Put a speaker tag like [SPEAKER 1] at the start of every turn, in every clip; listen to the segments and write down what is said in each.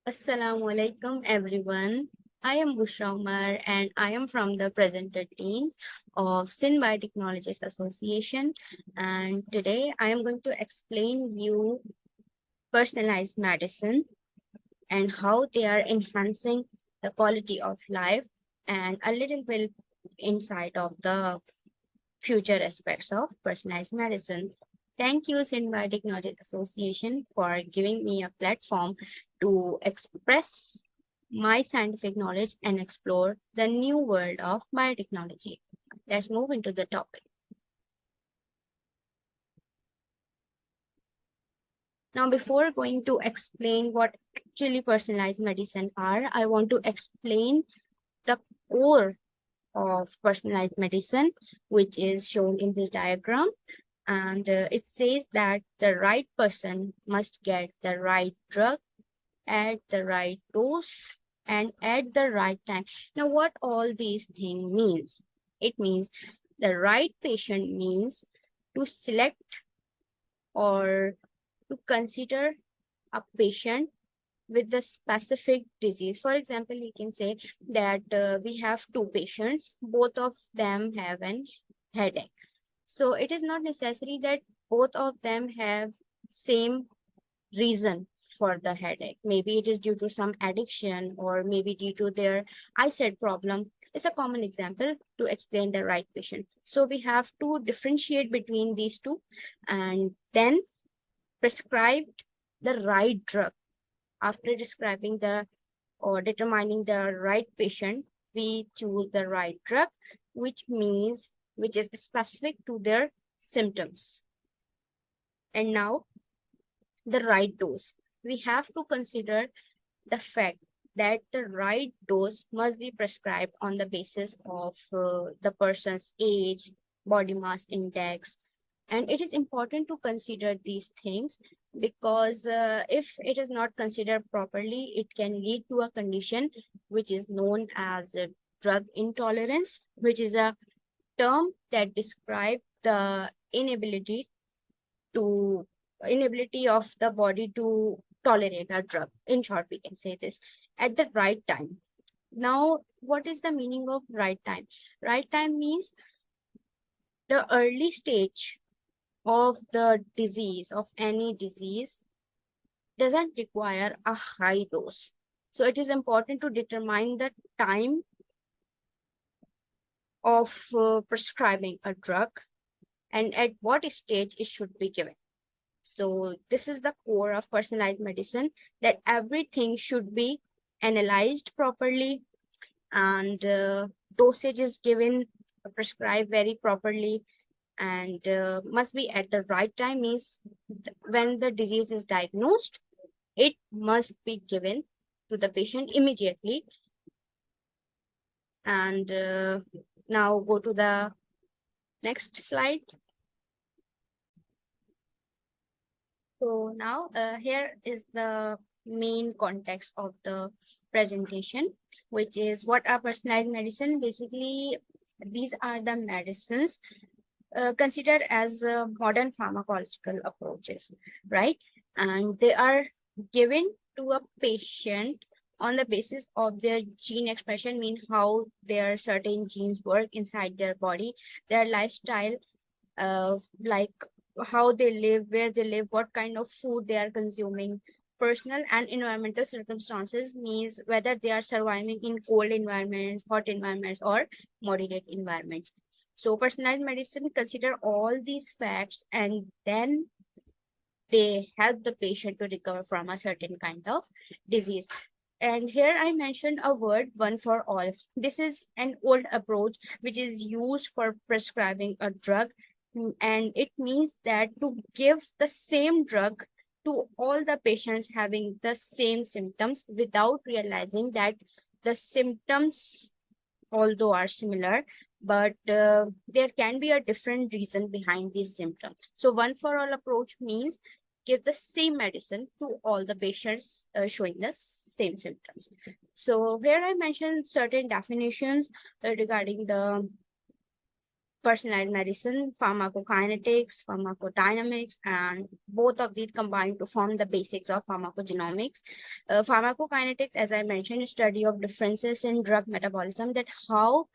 [SPEAKER 1] Assalamu alaikum everyone. I am Bushra Umer and I am from the presented teams of Sin Biotechnologies Association, and today I am going to explain you personalized medicine and how they are enhancing the quality of life and a little bit insight of the future aspects of personalized medicine. Thank you, Sin Biotechnology Association, for giving me a platform to express my scientific knowledge and explore the new world of biotechnology. Let's move into the topic. Now, before going to explain what actually personalized medicine are, I want to explain the core of personalized medicine, which is shown in this diagram. And it says that the right person must get the right drug at the right dose and at the right time. Now, what all these things means? It means the right patient means to select or to consider a patient with the specific disease. For example, we can say that we have two patients, both of them have an headache. So it is not necessary that both of them have same reason for the headache. Maybe it is due to some addiction or maybe due to their eyesight problem. It's a common example to explain the right patient. So we have to differentiate between these two and then prescribe the right drug. After describing the or determining the right patient, we choose the right drug, which is specific to their symptoms. And now the right dose. We have to consider the fact that the right dose must be prescribed on the basis of the person's age, body mass index. And it is important to consider these things because if it is not considered properly, it can lead to a condition which is known as drug intolerance, which is a term that describes the to inability of the body to tolerate a drug. In short, we can say this at the right time. Now, what is the meaning of right time? Right time means the early stage of the disease, of any disease, doesn't require a high dose. So it is important to determine the time of prescribing a drug and at what stage it should be given. So this is the core of personalized medicine, that everything should be analyzed properly and dosage is given, prescribed very properly and must be at the right time. Means when the disease is diagnosed, it must be given to the patient immediately. And now go to the next slide. So now here is the main context of the presentation, which is what are personalized medicine. Basically, these are the medicines considered as modern pharmacological approaches, right? And they are given to a patient on the basis of their gene expression, mean how their certain genes work inside their body, their lifestyle, like how they live, where they live, what kind of food they are consuming, personal and environmental circumstances, means whether they are surviving in cold environments, hot environments, or moderate environments. So personalized medicine consider all these facts and then they help the patient to recover from a certain kind of disease. And here I mentioned a word, one for all. This is an old approach which is used for prescribing a drug. And it means that to give the same drug to all the patients having the same symptoms without realizing that the symptoms, although are similar, but there can be a different reason behind these symptoms. So one for all approach means give the same medicine to all the patients showing the same symptoms. So here I mentioned certain definitions regarding the personalized medicine, pharmacokinetics, pharmacodynamics, and both of these combine to form the basics of pharmacogenomics. Pharmacokinetics, as I mentioned, is study of differences in drug metabolism, that how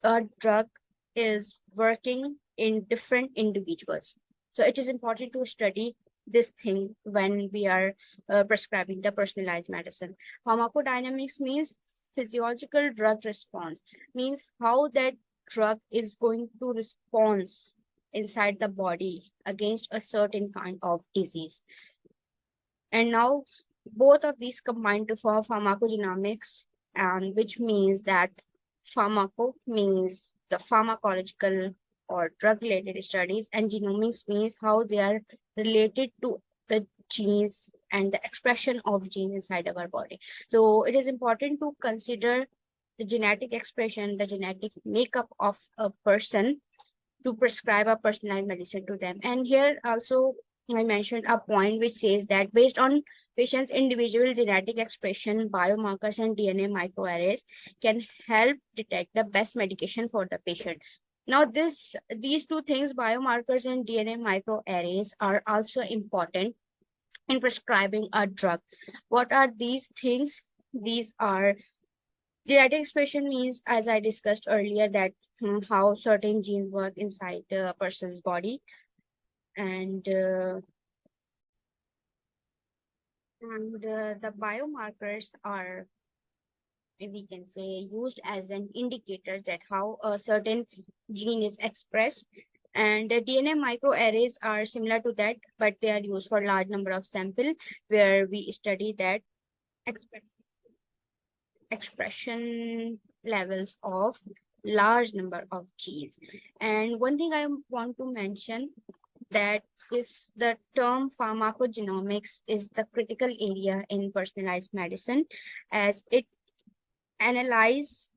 [SPEAKER 1] a drug is working in different individuals. So it is important to study this thing when we are prescribing the personalized medicine. Pharmacodynamics means physiological drug response, means how that drug is going to respond inside the body against a certain kind of disease. And now both of these combine to form pharmacogenomics, and which means that pharmaco means the pharmacological or drug related studies, and genomics means how they are related to the genes and the expression of genes inside our body. So it is important to consider the genetic expression, the genetic makeup of a person to prescribe a personalized medicine to them. And here also I mentioned a point which says that based on patient's individual genetic expression, biomarkers and DNA microarrays can help detect the best medication for the patient. Now these two things, biomarkers and DNA microarrays, are also important in prescribing a drug. What are these things? These are genetic expression means, as I discussed earlier, that how certain genes work inside a person's body, and the biomarkers are, we can say, used as an indicator that how a certain gene is expressed. And the DNA microarrays are similar to that, but they are used for large number of sample, where we study that expression levels of large number of genes. And one thing I want to mention, that is the term pharmacogenomics is the critical area in personalized medicine, as it analyze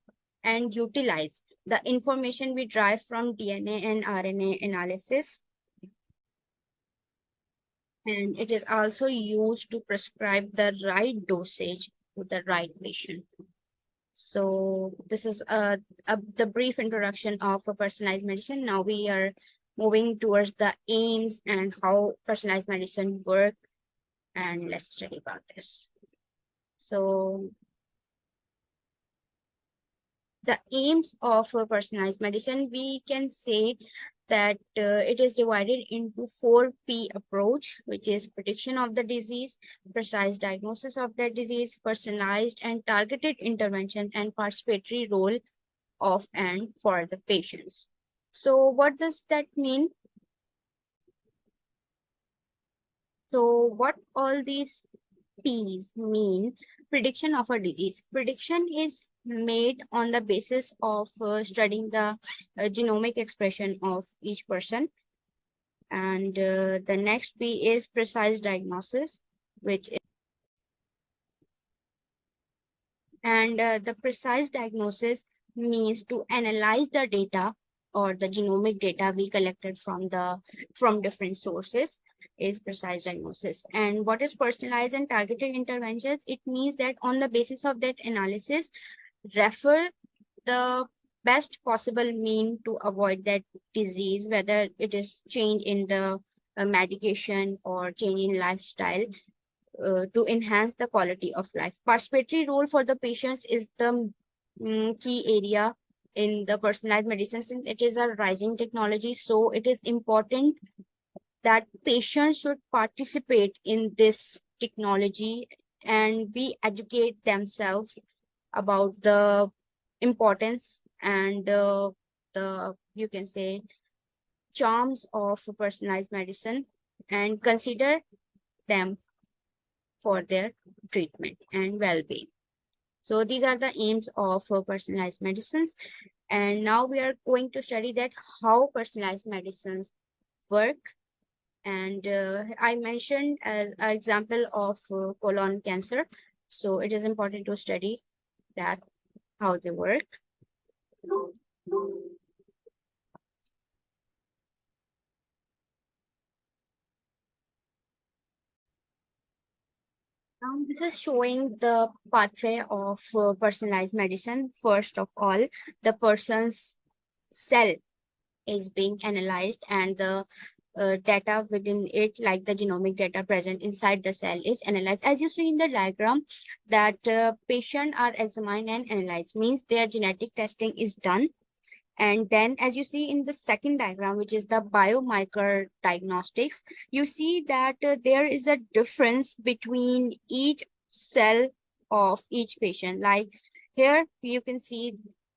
[SPEAKER 1] and utilize the information we derive from DNA and RNA analysis, and it is also used to prescribe the right dosage to the right patient. So this is the brief introduction of a personalized medicine. Now we are moving towards the aims and how personalized medicine work, and let's study about this. So the aims of personalized medicine, we can say that it is divided into 4P approach, which is prediction of the disease, precise diagnosis of that disease, personalized and targeted intervention, and participatory role of and for the patients. So what does that mean? So what all these P's mean? Prediction of a disease. Prediction is made on the basis of studying the genomic expression of each person. And the next P is precise diagnosis, which is, and the precise diagnosis means to analyze the data or the genomic data we collected from different sources, is precise diagnosis. And what is personalized and targeted interventions? It means that on the basis of that analysis, refer the best possible mean to avoid that disease, whether it is change in the medication or change in lifestyle, to enhance the quality of life. Participatory role for the patients is the key area in the personalized medicine, since it is a rising technology. So it is important that patients should participate in this technology and be educate themselves about the importance and the, you can say, charms of personalized medicine, and consider them for their treatment and well-being. So these are the aims of personalized medicines. And now we are going to study that how personalized medicines work. And I mentioned as an example of colon cancer. So it is important to study that, how they work. This is showing the pathway of personalized medicine. First of all, the person's cell is being analyzed, and the data within it, like the genomic data present inside the cell, is analyzed. As you see in the diagram, that patient are examined and analyzed, means their genetic testing is done. And then, as you see in the second diagram, which is the biomarker diagnostics, you see that there is a difference between each cell of each patient. Like here, you can see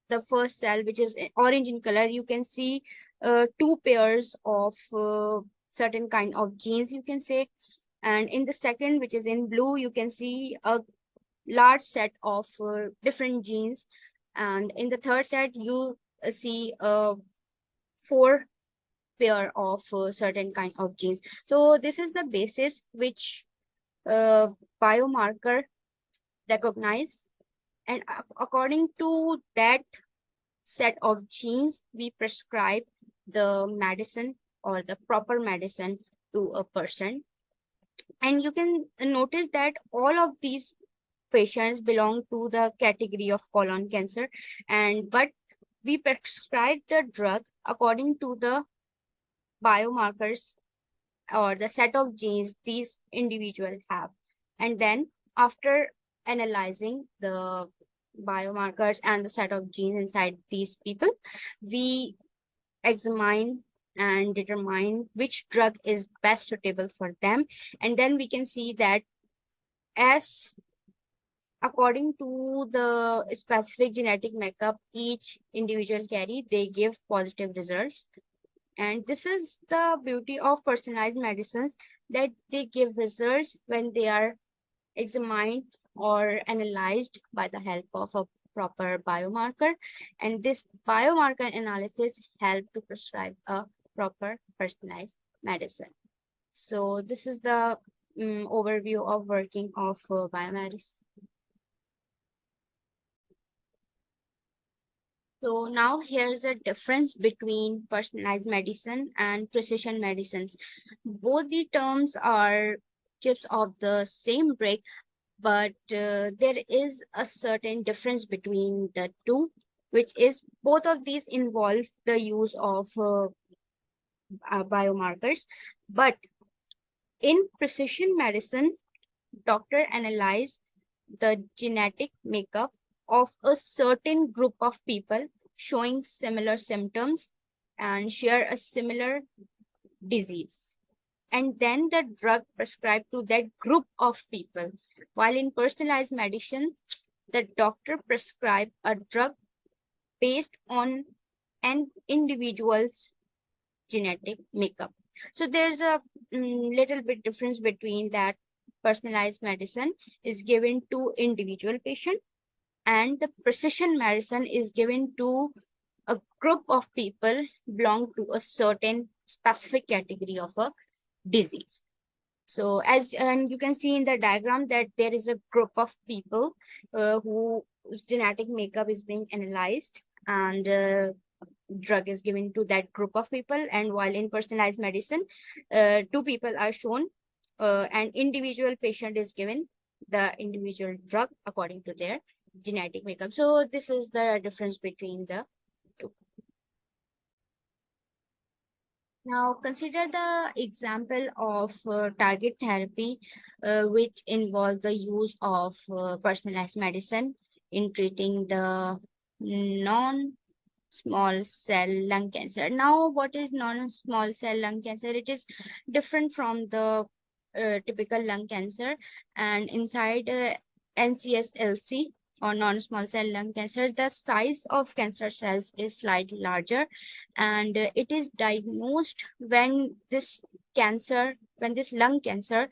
[SPEAKER 1] the first cell, which is orange in color. You can see two pairs of certain kind of genes, you can say. And in the second, which is in blue, you can see a large set of different genes. And in the third set, you see four pair of certain kind of genes. So this is the basis which biomarker recognize, and according to that set of genes, we prescribe the medicine or the proper medicine to a person. And you can notice that all of these patients belong to the category of colon cancer, and but we prescribe the drug according to the biomarkers or the set of genes these individuals have. And then after analyzing the biomarkers and the set of genes inside these people, we examine and determine which drug is best suitable for them. And then we can see that as according to the specific genetic makeup each individual carry, they give positive results. And this is the beauty of personalized medicines, that they give results when they are examined or analyzed by the help of a proper biomarker. And this biomarker analysis help to prescribe a proper personalized medicine. So this is the overview of working of biomedicine. So now here's a difference between personalized medicine and precision medicines. Both the terms are chips of the same brick, but there is a certain difference between the two, which is both of these involve the use of biomarkers. But in precision medicine, doctor analyze the genetic makeup of a certain group of people showing similar symptoms and share a similar disease. And then the drug prescribed to that group of people. While in personalized medicine, the doctor prescribe a drug based on an individual's genetic makeup. So there's a little bit difference between that. Personalized medicine is given to individual patient, and the precision medicine is given to a group of people belong to a certain specific category of a disease. So as and you can see in the diagram that there is a group of people whose genetic makeup is being analyzed, and drug is given to that group of people. And while in personalized medicine, two people are shown, an individual patient is given the individual drug according to their genetic makeup. So this is the difference between the two. Now consider the example of target therapy, which involve the use of personalized medicine in treating the non-small cell lung cancer. Now, what is non-small cell lung cancer? It is different from the typical lung cancer, and inside NCSLC or non-small cell lung cancer, the size of cancer cells is slightly larger, and it is diagnosed when this lung cancer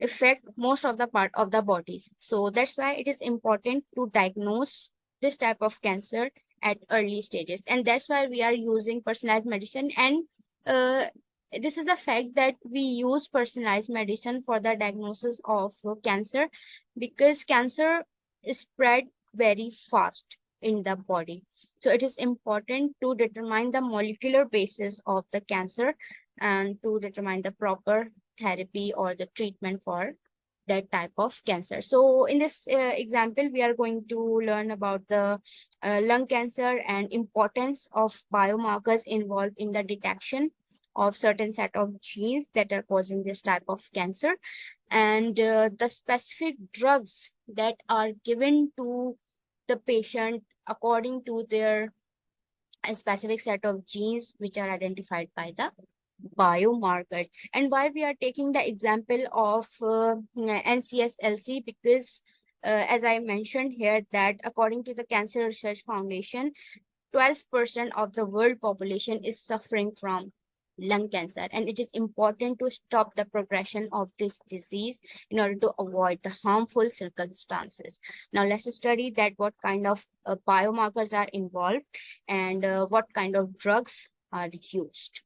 [SPEAKER 1] affect most of the part of the bodies. So that's why it is important to diagnose this type of cancer at early stages, and that's why we are using personalized medicine. And this is the fact that we use personalized medicine for the diagnosis of cancer, because cancer is spread very fast in the body. So it is important to determine the molecular basis of the cancer and to determine the proper therapy or the treatment for that type of cancer. So in this example, we are going to learn about the lung cancer and importance of biomarkers involved in the detection of certain set of genes that are causing this type of cancer, and the specific drugs that are given to the patient according to their a specific set of genes which are identified by the biomarkers. And why we are taking the example of NCSLC, because as I mentioned here, that according to the Cancer Research Foundation, 12% of the world population is suffering from lung cancer, and it is important to stop the progression of this disease in order to avoid the harmful circumstances. Now let's study that what kind of biomarkers are involved and what kind of drugs are used.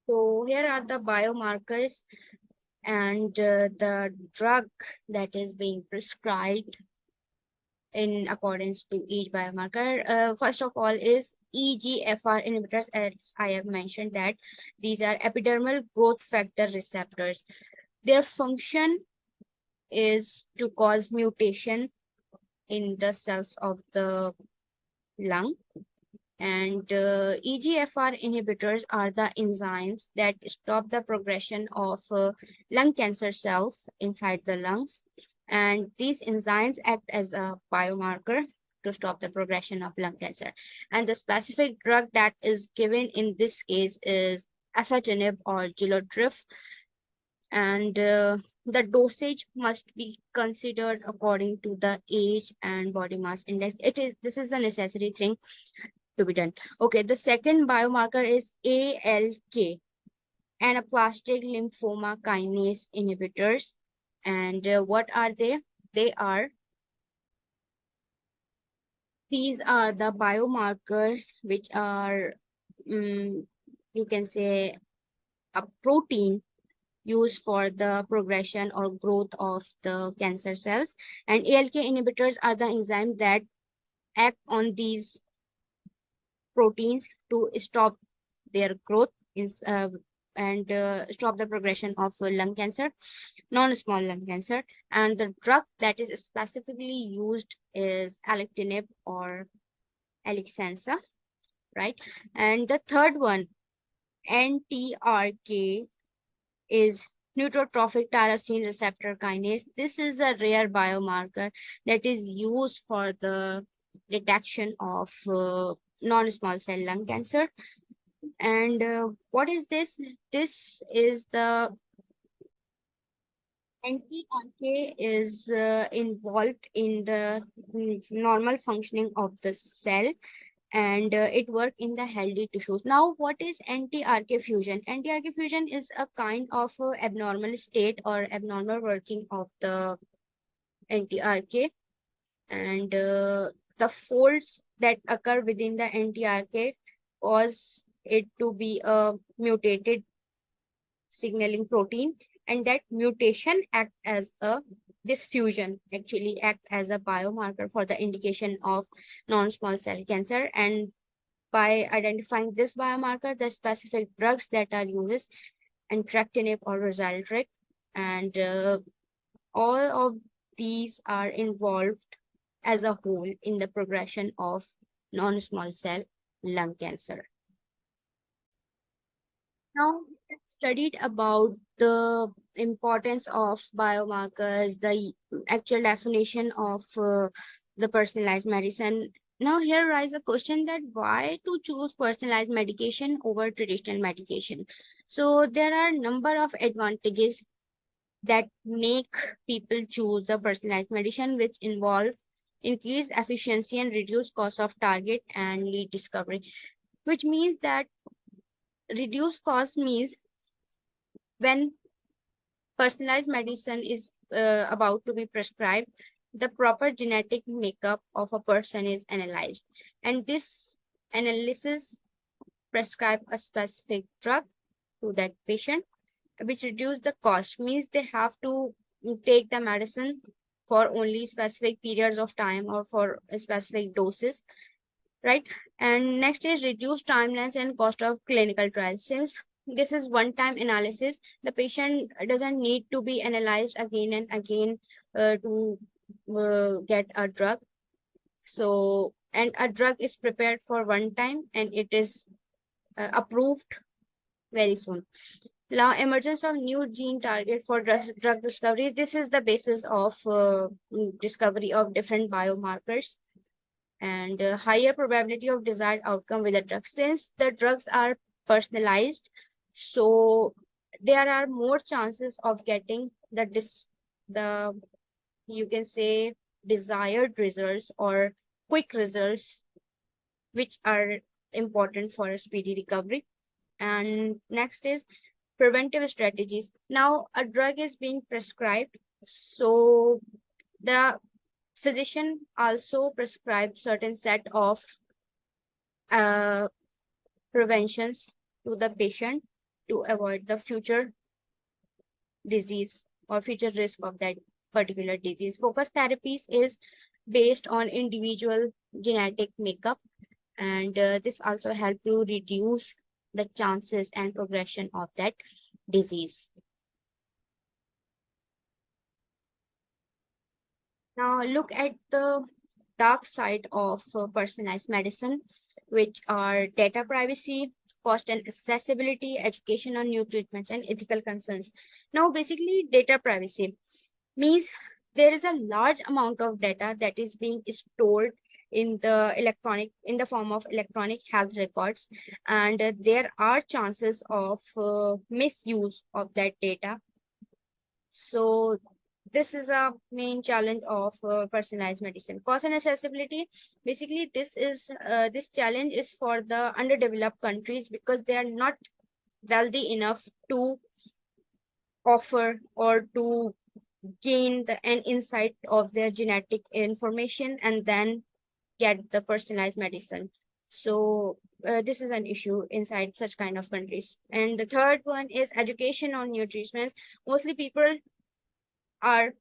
[SPEAKER 1] So here are the biomarkers and the drug that is being prescribed in accordance to each biomarker. First of all is EGFR inhibitors, as I have mentioned that these are epidermal growth factor receptors. Their function is to cause mutation in the cells of the lung. And EGFR inhibitors are the enzymes that stop the progression of lung cancer cells inside the lungs. And these enzymes act as a biomarker to stop the progression of lung cancer. And the specific drug that is given in this case is afatinib or Gilodrif. And the dosage must be considered according to the age and body mass index. This is the necessary thing to be done. Okay, the second biomarker is ALK, anaplastic lymphoma kinase inhibitors. And what are they? These are the biomarkers which are, you can say, a protein used for the progression or growth of the cancer cells. And ALK inhibitors are the enzymes that act on these proteins to stop their growth and stop the progression of lung cancer, non-small lung cancer. And the drug that is specifically used is alectinib or Alexansa, right? And the third one, NTRK, is neurotrophic tyrosine receptor kinase. This is a rare biomarker that is used for the detection of non-small cell lung cancer. And what is this? This is the NTRK is involved in the normal functioning of the cell, and it works in the healthy tissues. Now, what is NTRK fusion? NTRK fusion is a kind of abnormal state or abnormal working of the NTRK, and the folds that occur within the NTRK cause it to be a mutated signaling protein, and that mutation act as a this fusion actually act as a biomarker for the indication of non-small cell cancer. And by identifying this biomarker, the specific drugs that are used, entrectinib or Rozaldric, and all of these are involved as a whole in the progression of non-small cell lung cancer. Now, we have studied about the importance of biomarkers, the actual definition of the personalized medicine. Now, here arises a question that why to choose personalized medication over traditional medication? So, there are a number of advantages that make people choose the personalized medicine, which involve increased efficiency and reduced cost of target and lead discovery, which means that reduced cost means when personalized medicine is about to be prescribed, the proper genetic makeup of a person is analyzed, and this analysis prescribe a specific drug to that patient, which reduce the cost, means they have to take the medicine for only specific periods of time or for specific doses, right? And next is reduced timelines and cost of clinical trials. Since this is one-time analysis. The patient doesn't need to be analyzed again and again to get a drug. So, and a drug is prepared for one time and it is approved very soon. Now, emergence of new gene target for drug discovery. This is the basis of discovery of different biomarkers and higher probability of desired outcome with the drug. Since the drugs are personalized, so there are more chances of getting the you can say desired results or quick results, which are important for a speedy recovery. And next is preventive strategies. Now, a drug is being prescribed, so the physician also prescribes certain set of uh, preventions to the patient to avoid the future disease or future risk of that particular disease. Focus therapies is based on individual genetic makeup, and this also help to reduce the chances and progression of that disease. Now look at the dark side of personalized medicine, which are data privacy, cost and accessibility, education on new treatments, and ethical concerns. Now, basically, data privacy means there is a large amount of data that is being stored in the form of electronic health records, and there are chances of misuse of that data. So this is a main challenge of personalized medicine. Cost and accessibility, basically this challenge is for the underdeveloped countries because they are not wealthy enough to offer or to gain an insight of their genetic information and then get the personalized medicine. So this is an issue inside such kind of countries. And the third one is education on new treatments. Mostly people are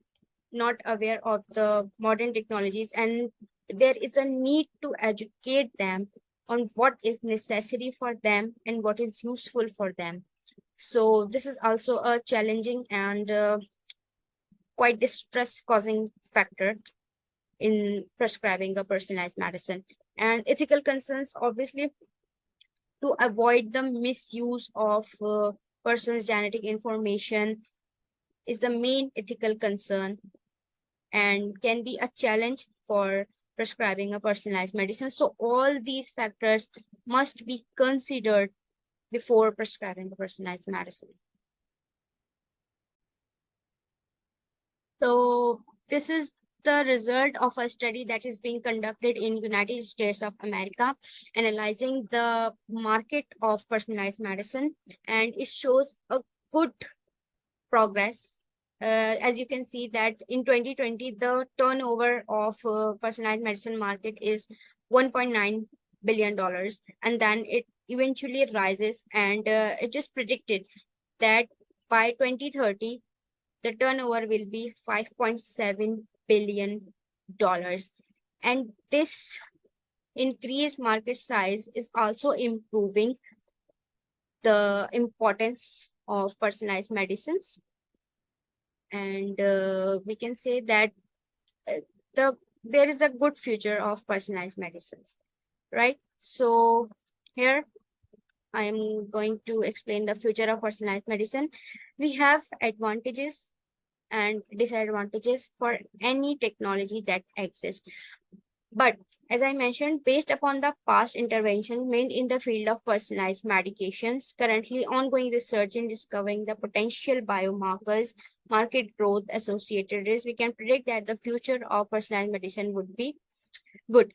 [SPEAKER 1] not aware of the modern technologies, and there is a need to educate them on what is necessary for them and what is useful for them. So this is also a challenging and quite distress causing factor in prescribing a personalized medicine. And ethical concerns, obviously, to avoid the misuse of person's genetic information is the main ethical concern and can be a challenge for prescribing a personalized medicine. So all these factors must be considered before prescribing a personalized medicine. So this is the result of a study that is being conducted in United States of America, analyzing the market of personalized medicine, and it shows a good progress. As you can see that in 2020, the turnover of personalized medicine market is $1.9 billion, and then it eventually rises, and it just predicted that by 2030, the turnover will be $5.7 billion. And this increased market size is also improving the importance of personalized medicines. And we can say that there is a good future of personalized medicines, right? So here I am going to explain the future of personalized medicine. We have advantages and disadvantages for any technology that exists. But as I mentioned, based upon the past interventions made in the field of personalized medications, currently ongoing research in discovering the potential biomarkers, market growth associated risks, we can predict that the future of personalized medicine would be good.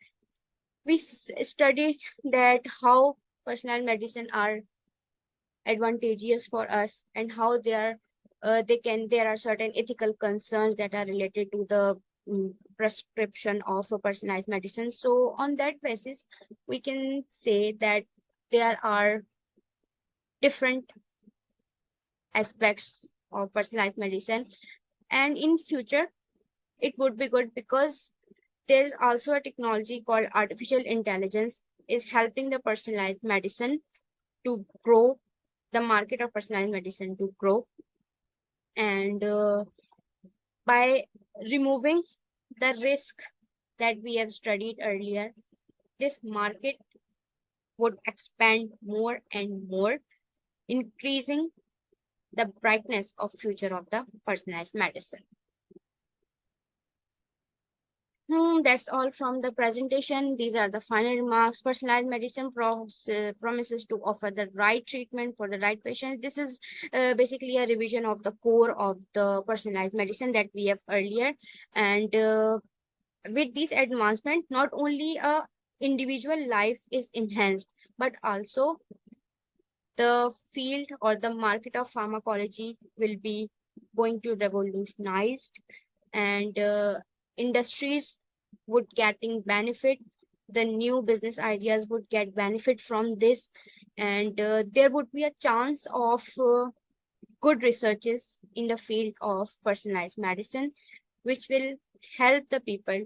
[SPEAKER 1] We studied that how personalized medicine are advantageous for us and how there are certain ethical concerns that are related to the prescription of a personalized medicine. So on that basis, we can say that there are different aspects of personalized medicine, and in future it would be good because there is also a technology called artificial intelligence is helping the personalized medicine to grow the market of personalized medicine to grow, and by removing the risk that we have studied earlier, this market would expand more and more, increasing the brightness of future of the personalized medicine. That's all from the presentation. These are the final remarks. Personalized medicine promises to offer the right treatment for the right patient. This is basically a revision of the core of the personalized medicine that we have earlier. And with this advancement, not only a individual life is enhanced, but also the field or the market of pharmacology will be going to revolutionized, and industries would getting benefit, the new business ideas would get benefit from this, and there would be a chance of good researches in the field of personalized medicine, which will help the people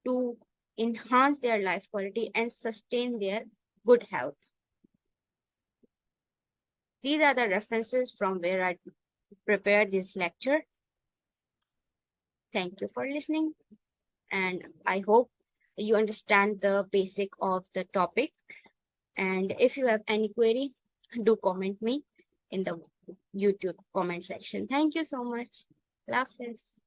[SPEAKER 1] to enhance their life quality and sustain their good health. These are the references from where I prepared this lecture. Thank you for listening, and I hope you understand the basic of the topic. And if you have any query, do comment me in the YouTube comment section. Thank you so much. Allah Hafiz.